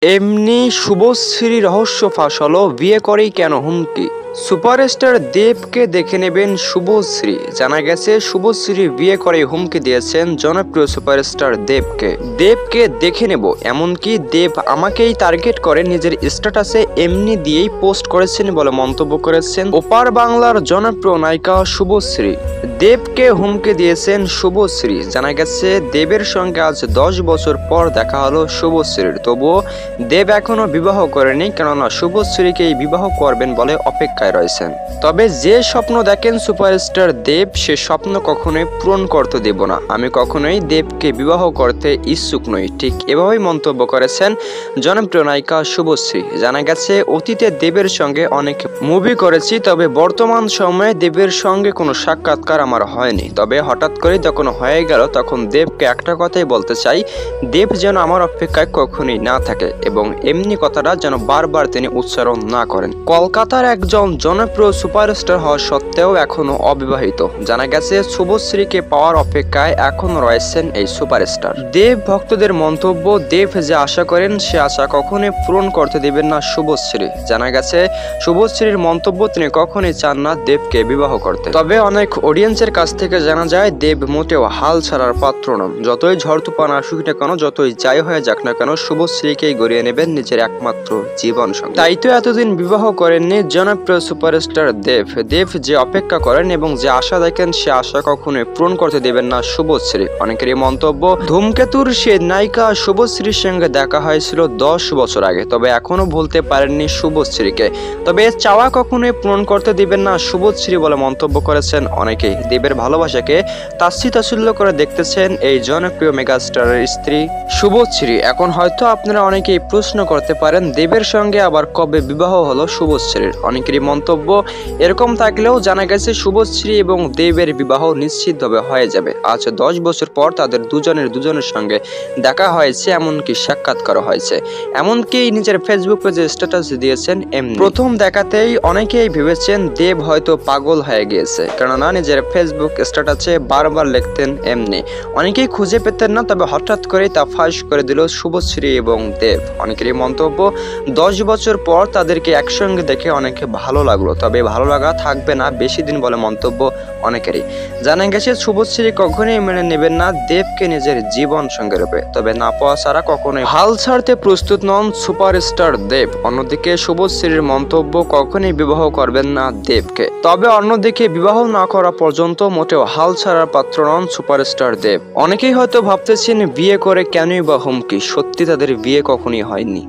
এমনি শুভশ্রী রহস্য ফাঁস হলো, বিয়ে করেই কেন হুমকি। সুপারস্টার দেবকে দেখে নেবেন শুভশ্রী। জানা গেছে শুভশ্রী বিয়ে করে হুমকি দিয়েছেন জনপ্রিয় সুপারস্টার দেবকে দেখে নেব, এমনকি দেব আমাকেই টার্গেট করে নিজের স্ট্যাটাসে এমনি দিয়েই পোস্ট করেছেন বলে মন্তব্য করেছেন ওপার বাংলার জনপ্রিয় নায়িকা শুভশ্রী। দেবকে হুমকি দিয়েছেন শুভশ্রী। জানা গেছে দেবের সঙ্গে আজ 10 বছর পর দেখা হলো শুভশ্রীর, তবুও দেব এখনো বিবাহ করেনি, কেননা শুভশ্রীকেই বিবাহ করবেন বলে অপেক্ষায় রয়েছেন। তবে যে স্বপ্ন দেখেন সুপারস্টার দেব, সে স্বপ্ন কখনোই পূরণ করতে দেব না। আমি কখনোই দেবকে বিবাহ করতে ইচ্ছুক নই, ঠিক এভাবেই মন্তব্য করেছেন জনপ্রিয় নায়িকা শুভশ্রী। জানা গেছে অতীতে দেবের সঙ্গে অনেক মুভি করেছি, তবে বর্তমান সময়ে দেবের সঙ্গে কোনো সাক্ষাৎকার আমার হয়নি। তবে হঠাৎ করে যখন হয়ে গেল, তখন দেবকে একটা কথাই বলতে চাই, দেব যেন আমার অপেক্ষায় কখনোই না থাকে এবং এমনি কথাটা যেন বারবার তিনি উচ্চারণ না করেন। কলকাতার একজন জনপ্রিয় সুপারস্টার হওয়া সত্ত্বেও এখনো অবিবাহিত। জানা গেছে শুভশ্রীকে পাওয়ার অপেক্ষায় এখনো রয়েছেন এই সুপারস্টার। দেব ভক্তদের মন্তব্য, দেব যে আশা করেন সে আশা কখনোই পূরণ করতে দেবেন না শুভশ্রী। জানা গেছে শুভশ্রীর মন্তব্য, তিনি কখনোই চান না দেবকে বিবাহ করতে। তবে অনেক অডিয়েন্সের কাছ থেকে জানা যায় দেব মোটেও হাল ছাড়ার পাত্র নন। যতই ঝড় তুফান আসুক না কেন, যতই যাই হয়ে যাক না কেন, শুভশ্রীকেই গড়িয়ে নেবেন নিজের একমাত্র জীবন সঙ্গী। তাই তো এতদিন বিবাহ করেননি জনপ্রিয় সুপারস্টার দেব যে অপেক্ষা করেন এবং যে আশা দেখেন, সে আশা কখনোই পূরণ করতে দেবেন না শুভশ্রী। অনেকেরই মন্তব্য, ধূমকেতুর সে নায়িকা শুভশ্রীর সঙ্গে দেখা হয়েছিল 10 বছর আগে, তবে এখনো ভুলতে পারেননি শুভশ্রীকে। তবে চাওয়া কখনোই পূরণ করতে দিবেন না শুভশ্রী বলে মন্তব্য করেছেন অনেকেই। দেবের ভালোবাসাকে তাচ্ছিল্য করে দেখতেছেন এই জনপ্রিয় মেগাস্টারের স্ত্রী শুভশ্রী। এখন হয়তো আপনারা অনেকেই প্রশ্ন করতে পারেন, দেবের সঙ্গে আবার কবে বিবাহ হলো শুভশ্রীর। অনেকেরই মন্তব্য, এরকম থাকলেও জানা গেছে শুভশ্রী এবং দেবের বিবাহ নিশ্চিতভাবে হয়ে যাবে। আজ 10 বছর পর তাদের দুজনের সঙ্গে দেখা হয়েছে, এমনকি সাক্ষাৎকার হয়েছে। এমনকি নিজের ফেসবুক পেজে স্ট্যাটাস দিয়েছেন এমনি। প্রথম দেখাতেই অনেকেই ভেবেছেন দেব হয়তো পাগল হয়ে গিয়েছে, কেননা নিজের ফেসবুক স্ট্যাটাসে বারবার লিখতেন এমনি। অনেকেই খুঁজে পেতেন না, তবে হঠাৎ করে তা ফাঁস করে দিল শুভশ্রী এবং দেব। অনেকেরই মন্তব্য, 10 বছর পর তাদেরকে একসঙ্গে দেখে অনেকে ভালো লাগলো, তবে ভালো লাগা থাকবে না বেশি দিন বলে মন্তব্য অনেকেরই। জানা গেছে শুভশ্রী কখনোই মেনে নেবেন না দেবকে নিজের জীবন সঙ্গে রূপে, তবে না পাওয়া ছাড়া কখনোই হাল ছাড়তে প্রস্তুত নন সুপারস্টার দেব। অন্যদিকে শুভশ্রীর মন্তব্য, কখনোই বিবাহ করবেন না দেবকে। তবে অন্যদিকে বিবাহ না করা পর্যন্ত মোটেও হাল ছাড়ার পাত্র নন সুপারস্টার দেব। অনেকেই হয়তো ভাবতেছেন বিয়ে করে কেনই বা হুমকি, সত্যি তাদের বিয়ে কখনোই হয়নি।